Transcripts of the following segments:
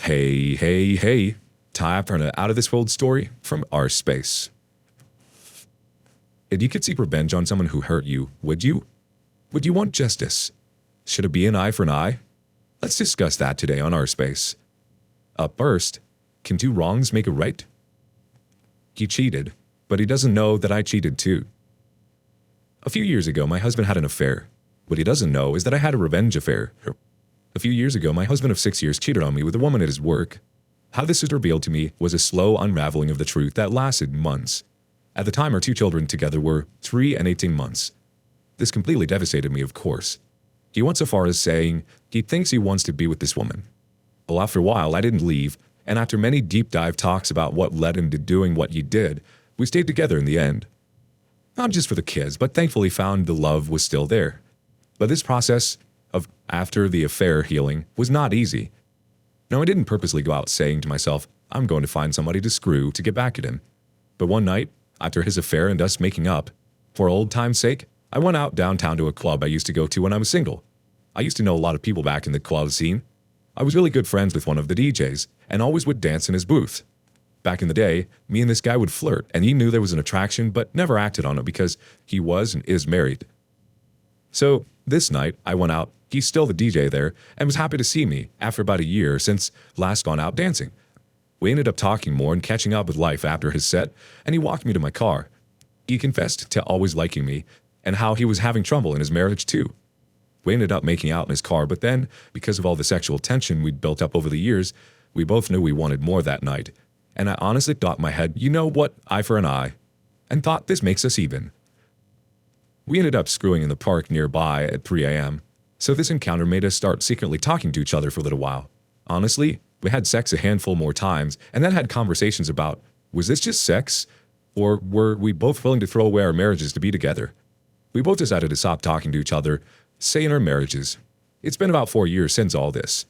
Hey. Time for an out-of-this-world story from our space. If you could seek revenge on someone who hurt you, would you? Would you want justice? Should it be an eye for an eye? Let's discuss that today on our space. Up first, can two wrongs make a right? He cheated, but he doesn't know that I cheated too. A few years ago, my husband had an affair. What he doesn't know is that I had a revenge affair. A few years ago, my husband of 6 years cheated on me with a woman at his work. How this was revealed to me was a slow unraveling of the truth that lasted months. At the time, our two children together were 3 and 18 months. This completely devastated me, of course. He went so far as saying he thinks he wants to be with this woman. Well, after a while, I didn't leave, and after many deep dive talks about what led him to doing what he did, we stayed together in the end. Not just for the kids, but thankfully found the love was still there. But this process of after the affair healing was not easy. No, I didn't purposely go out saying to myself, I'm going to find somebody to screw to get back at him. But one night, after his affair and us making up, for old time's sake, I went out downtown to a club I used to go to when I was single. I used to know a lot of people back in the club scene. I was really good friends with one of the DJs, and always would dance in his booth. Back in the day, me and this guy would flirt, and he knew there was an attraction but never acted on it because he was and is married. So, this night, I went out, he's still the DJ there, and was happy to see me after about a year since last gone out dancing. We ended up talking more and catching up with life after his set, and he walked me to my car. He confessed to always liking me, and how he was having trouble in his marriage too. We ended up making out in his car, but then, because of all the sexual tension we'd built up over the years, we both knew we wanted more that night. And I honestly thought in my head, you know what, eye for an eye, and thought this makes us even. We ended up screwing in the park nearby at 3 a.m., so this encounter made us start secretly talking to each other for a little while. Honestly, we had sex a handful more times, and then had conversations about, was this just sex? Or were we both willing to throw away our marriages to be together? We both decided to stop talking to each other, say in our marriages. It's been about 4 years since all this.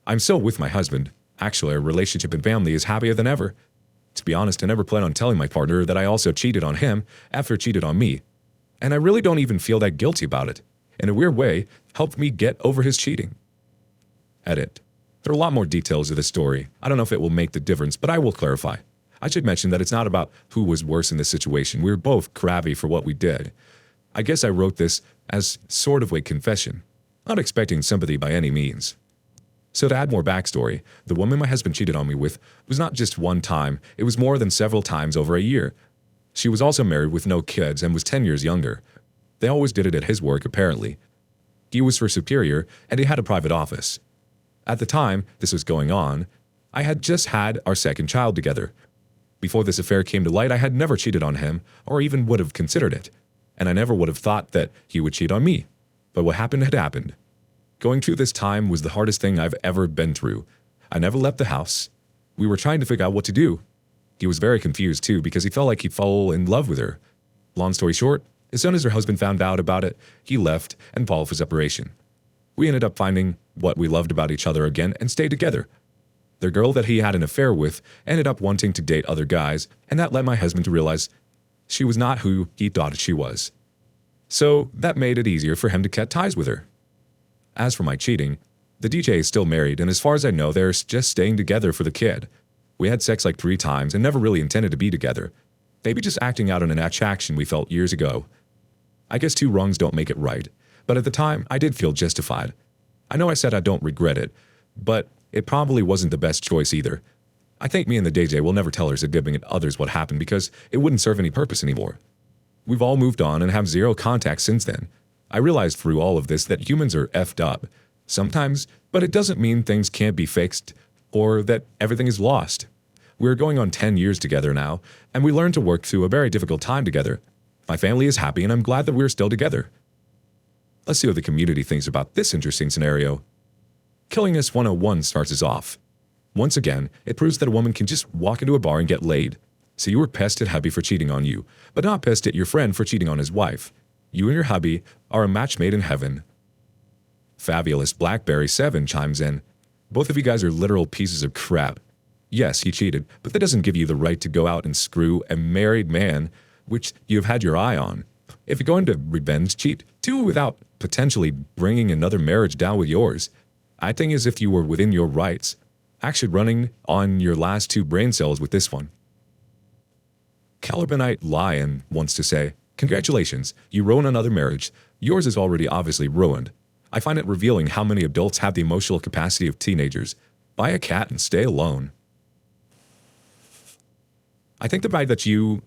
I'm still with my husband. Actually, our relationship and family is happier than ever. To be honest, I never planned on telling my partner that I also cheated on him after he cheated on me. And I really don't even feel that guilty about it. In a weird way, helped me get over his cheating. Edit. There are a lot more details of this story. I don't know if it will make the difference, but I will clarify. I should mention that it's not about who was worse in this situation. We were both crabby for what we did. I guess I wrote this as sort of a confession, not expecting sympathy by any means. So to add more backstory, the woman my husband cheated on me with was not just one time, it was more than several times over a year. She was also married with no kids and was 10 years younger. They always did it at his work, apparently. He was her superior, and he had a private office. At the time this was going on, I had just had our second child together. Before this affair came to light, I had never cheated on him, or even would have considered it. And I never would have thought that he would cheat on me. But what happened had happened. Going through this time was the hardest thing I've ever been through. I never left the house. We were trying to figure out what to do. He was very confused too because he felt like he'd fall in love with her. Long story short, as soon as her husband found out about it, he left and filed for separation. We ended up finding what we loved about each other again and stayed together. The girl that he had an affair with ended up wanting to date other guys, and that led my husband to realize she was not who he thought she was. So that made it easier for him to cut ties with her. As for my cheating, the DJ is still married, and as far as I know, they're just staying together for the kid. We had sex like 3 times and never really intended to be together. Maybe just acting out on an attraction we felt years ago. I guess 2 wrongs don't make it right, but at the time, I did feel justified. I know I said I don't regret it, but it probably wasn't the best choice either. I think me and the DJ will never tell our significant others what happened because it wouldn't serve any purpose anymore. We've all moved on and have 0 contact since then. I realized through all of this that humans are effed up. Sometimes, but it doesn't mean things can't be fixed or that everything is lost. We're going on 10 years together now, and we learned to work through a very difficult time together. My family is happy, and I'm glad that we're still together. Let's see what the community thinks about this interesting scenario. Killing Us 101 starts us off. Once again, it proves that a woman can just walk into a bar and get laid. So you were pissed at hubby for cheating on you, but not pissed at your friend for cheating on his wife. You and your hubby are a match made in heaven. Fabulous Blackberry 7 chimes in. Both of you guys are literal pieces of crap. Yes, he cheated, but that doesn't give you the right to go out and screw a married man, which you've had your eye on. If you're going to revenge cheat, do it without potentially bringing another marriage down with yours. Acting as if you were within your rights. Actually running on your last two brain cells with this one. Calibanite Lion wants to say, congratulations, you ruined another marriage. Yours is already obviously ruined. I find it revealing how many adults have the emotional capacity of teenagers. Buy a cat and stay alone. I think the fact that you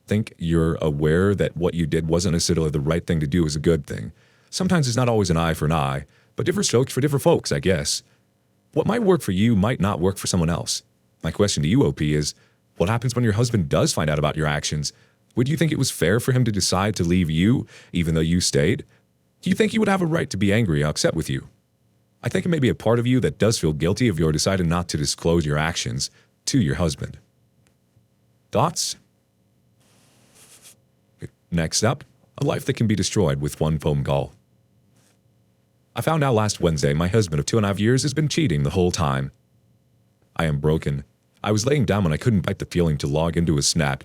think you're aware that what you did wasn't necessarily the right thing to do is a good thing. Sometimes it's not always an eye for an eye, but different strokes for different folks, I guess. What might work for you might not work for someone else. My question to you, OP, is what happens when your husband does find out about your actions? Would you think it was fair for him to decide to leave you, even though you stayed? Do you think he would have a right to be angry or upset with you? I think it may be a part of you that does feel guilty of your deciding not to disclose your actions to your husband. Thoughts? Next up, a life that can be destroyed with one phone call. I found out last Wednesday my husband of 2.5 years has been cheating the whole time. I am broken. I was laying down when I couldn't bite the feeling to log into his Snap.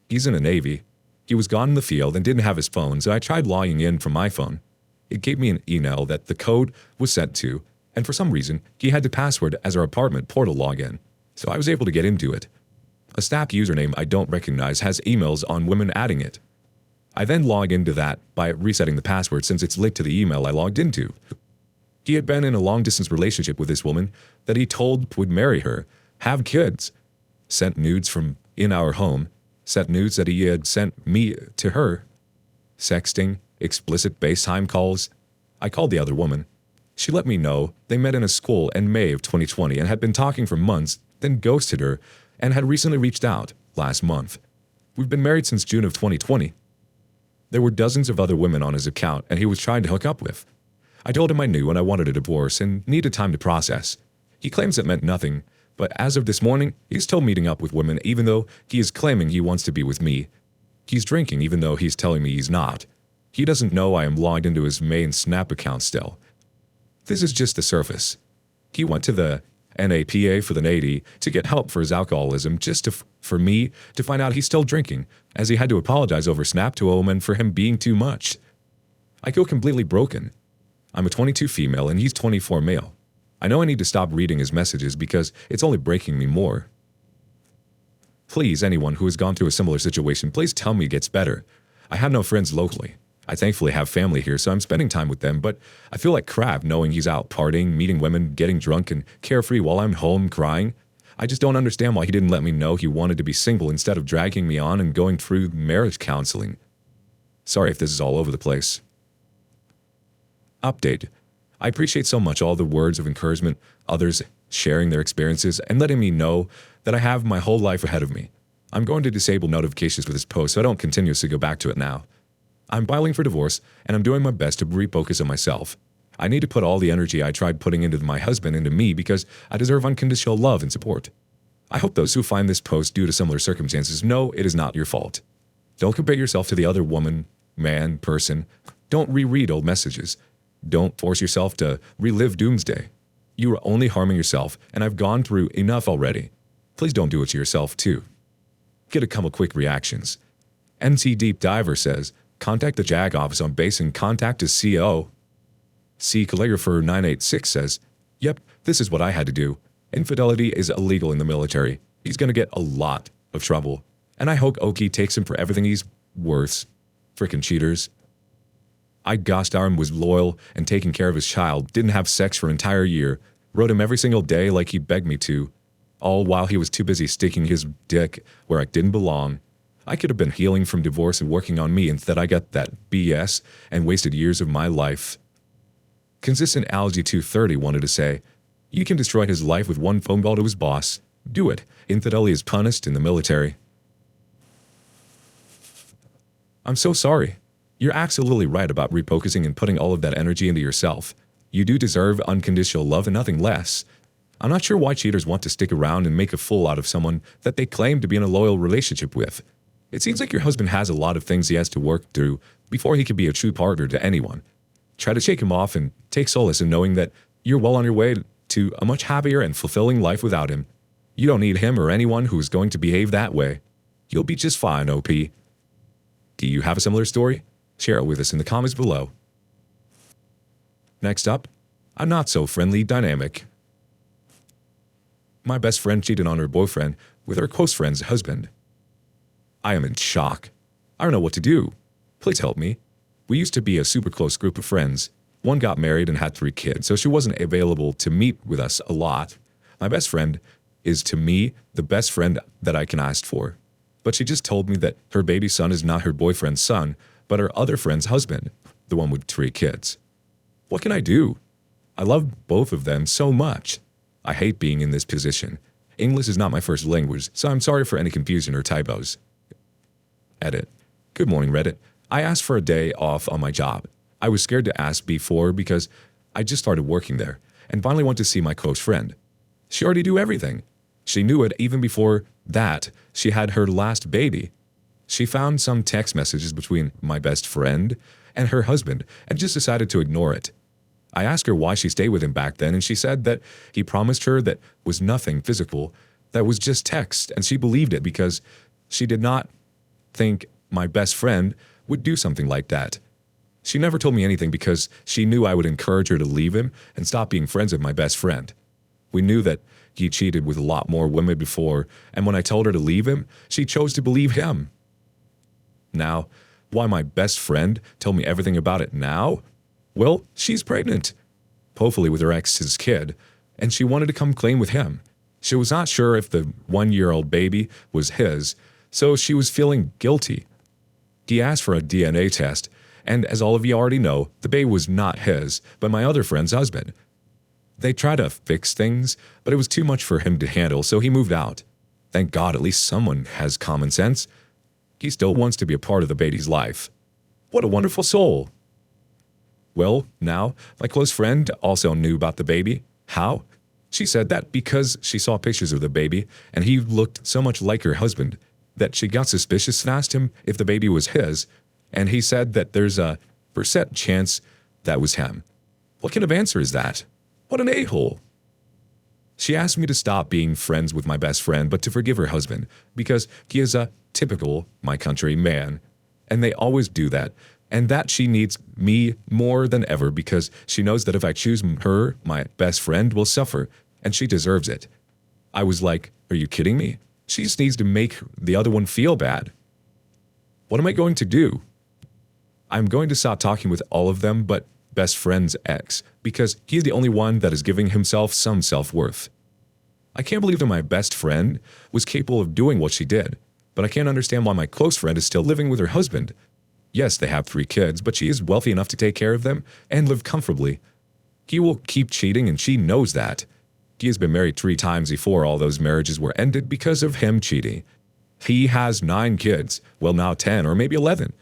He's in the Navy. He was gone in the field and didn't have his phone, so I tried logging in from my phone. It gave me an email that the code was sent to, and for some reason, he had the password as our apartment portal login, so I was able to get into it. A Snap username I don't recognize has emails on women adding it. I then log into that by resetting the password since it's linked to the email I logged into. He had been in a long-distance relationship with this woman that he told would marry her, have kids, sent nudes from in our home, sent nudes that he had sent me to her, sexting, explicit FaceTime calls. I called the other woman. She let me know they met in a school in May of 2020 and had been talking for months, then ghosted her and had recently reached out last month. We've been married since June of 2020. There were dozens of other women on his account and he was trying to hook up with. I told him I knew and I wanted a divorce and needed time to process. He claims it meant nothing, but as of this morning, he's still meeting up with women even though he is claiming he wants to be with me. He's drinking even though he's telling me he's not. He doesn't know I am logged into his main Snap account still. This is just the surface. He went to the NAPA for the Navy to get help for his alcoholism just for me to find out he's still drinking, as he had to apologize over Snap to a woman for him being too much. I feel completely broken. I'm a 22 female and he's 24 male. I know I need to stop reading his messages because it's only breaking me more. Please, anyone who has gone through a similar situation, please tell me it gets better. I have no friends locally. I thankfully have family here, so I'm spending time with them, but I feel like crap knowing he's out partying, meeting women, getting drunk, and carefree while I'm home crying. I just don't understand why he didn't let me know he wanted to be single instead of dragging me on and going through marriage counseling. Sorry if this is all over the place. Update. I appreciate so much all the words of encouragement, others sharing their experiences, and letting me know that I have my whole life ahead of me. I'm going to disable notifications for this post so I don't continuously go back to it now. I'm filing for divorce, and I'm doing my best to refocus on myself. I need to put all the energy I tried putting into my husband into me because I deserve unconditional love and support. I hope those who find this post due to similar circumstances know it is not your fault. Don't compare yourself to the other woman, man, person. Don't reread old messages. Don't force yourself to relive doomsday. You are only harming yourself, and I've gone through enough already. Please don't do it to yourself, too. Get a couple quick reactions. NC Deep Diver says, contact the JAG office on base and contact his CO. C. Calligrapher 986 says, yep, this is what I had to do. Infidelity is illegal in the military. He's going to get a lot of trouble. And I hope Oki takes him for everything he's worth. Frickin' cheaters. Gostarm was loyal and taking care of his child, didn't have sex for an entire year, wrote him every single day like he begged me to, all while he was too busy sticking his dick where I didn't belong. I could have been healing from divorce and working on me, instead I got that BS and wasted years of my life. Consistent Algae 230 wanted to say, you can destroy his life with one phone call to his boss. Do it. Infidelity is punished in the military. I'm so sorry. You're absolutely right about refocusing and putting all of that energy into yourself. You do deserve unconditional love and nothing less. I'm not sure why cheaters want to stick around and make a fool out of someone that they claim to be in a loyal relationship with. It seems like your husband has a lot of things he has to work through before he can be a true partner to anyone. Try to shake him off and take solace in knowing that you're well on your way to a much happier and fulfilling life without him. You don't need him or anyone who is going to behave that way. You'll be just fine, OP. Do you have a similar story? Share it with us in the comments below. Next up, a not-so-friendly dynamic. My best friend cheated on her boyfriend with her close friend's husband. I am in shock. I don't know what to do. Please help me. We used to be a super close group of friends. One got married and had 3 kids, so she wasn't available to meet with us a lot. My best friend is, to me, the best friend that I can ask for. But she just told me that her baby son is not her boyfriend's son, but her other friend's husband, the one with 3 kids. What can I do? I love both of them so much. I hate being in this position. English is not my first language, so I'm sorry for any confusion or typos. Edit. Good morning, Reddit. I asked for a day off on my job. I was scared to ask before because I just started working there and finally went to see my close friend. She already knew everything. She knew it even before that she had her last baby. She found some text messages between my best friend and her husband and just decided to ignore it. I asked her why she stayed with him back then, and she said that he promised her that was nothing physical, that was just text, and she believed it because she did not think my best friend would do something like that. She never told me anything because she knew I would encourage her to leave him and stop being friends with my best friend. We knew that he cheated with a lot more women before, and when I told her to leave him, she chose to believe him. Now, why my best friend told me everything about it now? Well, she's pregnant, hopefully with her ex's kid, and she wanted to come clean with him. She was not sure if the 1-year-old baby was his, so she was feeling guilty. He asked for a DNA test, and as all of you already know, the baby was not his, but my other friend's husband. They tried to fix things, but it was too much for him to handle, so he moved out. Thank God at least someone has common sense. He still wants to be a part of the baby's life. What a wonderful soul. Well, now, my close friend also knew about the baby. How? She said that because she saw pictures of the baby, and he looked so much like her husband, that she got suspicious and asked him if the baby was his, and he said that there's a % chance that was him. What kind of answer is that? What an a-hole. She asked me to stop being friends with my best friend, but to forgive her husband, because he is a typical, my country, man, and they always do that, and that she needs me more than ever because she knows that if I choose her, my best friend will suffer, and she deserves it. I was like, are you kidding me? She just needs to make the other one feel bad. What am I going to do? I'm going to stop talking with all of them but best friend's ex, because he's the only one that is giving himself some self-worth. I can't believe that my best friend was capable of doing what she did, but I can't understand why my close friend is still living with her husband. Yes, they have 3 kids, but she is wealthy enough to take care of them and live comfortably. He will keep cheating, and she knows that. He has been married 3 times before all those marriages were ended because of him cheating. He has 9 kids, well now 10 or maybe 11.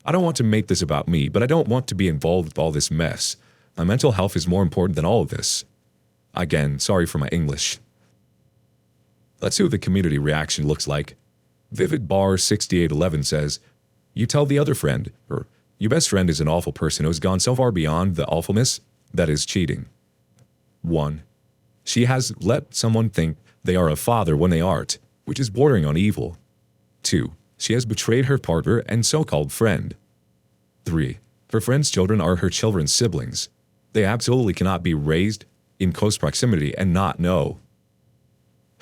I don't want to make this about me, but I don't want to be involved with all this mess. My mental health is more important than all of this. Again, sorry for my English. Let's see what the community reaction looks like. Vivid Bar 6811 says, you tell the other friend, or your best friend is an awful person who has gone so far beyond the awfulness that is cheating. 1. She has let someone think they are a father when they aren't, which is bordering on evil. 2. She has betrayed her partner and so-called friend. 3. Her friend's children are her children's siblings. They absolutely cannot be raised in close proximity and not know.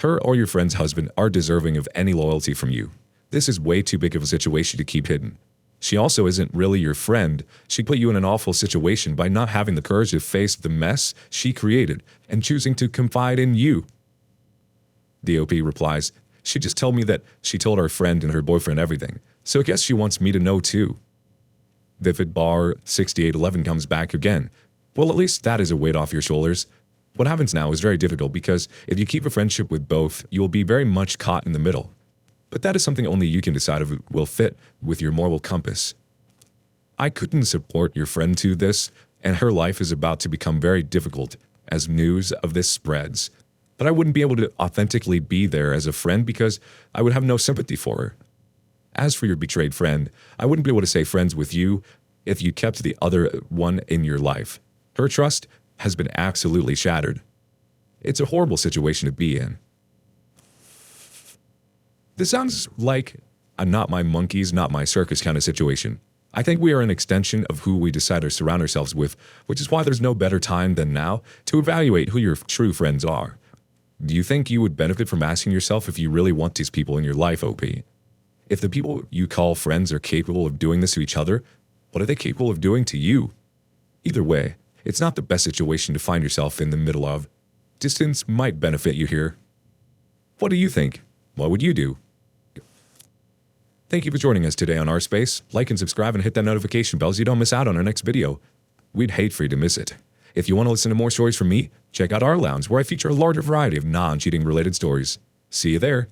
Her or your friend's husband are deserving of any loyalty from you. This is way too big of a situation to keep hidden. She also isn't really your friend. She put you in an awful situation by not having the courage to face the mess she created and choosing to confide in you. DOP replies, she just told me that she told our friend and her boyfriend everything, so I guess she wants me to know too. Vivid Bar 6811 comes back again. Well, at least that is a weight off your shoulders. What happens now is very difficult because if you keep a friendship with both, you will be very much caught in the middle. But that is something only you can decide if it will fit with your moral compass. I couldn't support your friend to this, and her life is about to become very difficult as news of this spreads. But I wouldn't be able to authentically be there as a friend because I would have no sympathy for her. As for your betrayed friend, I wouldn't be able to say friends with you if you kept the other one in your life. Her trust has been absolutely shattered. It's a horrible situation to be in. This sounds like a not my monkeys, not my circus kind of situation. I think we are an extension of who we decide to surround ourselves with, which is why there's no better time than now to evaluate who your true friends are. Do you think you would benefit from asking yourself if you really want these people in your life, OP? If the people you call friends are capable of doing this to each other, what are they capable of doing to you? Either way, it's not the best situation to find yourself in the middle of. Distance might benefit you here. What do you think? What would you do? Thank you for joining us today on Our Space. Like and subscribe and hit that notification bell so you don't miss out on our next video. We'd hate for you to miss it. If you want to listen to more stories from me, check out Our Lounge, where I feature a larger variety of non-cheating related stories. See you there.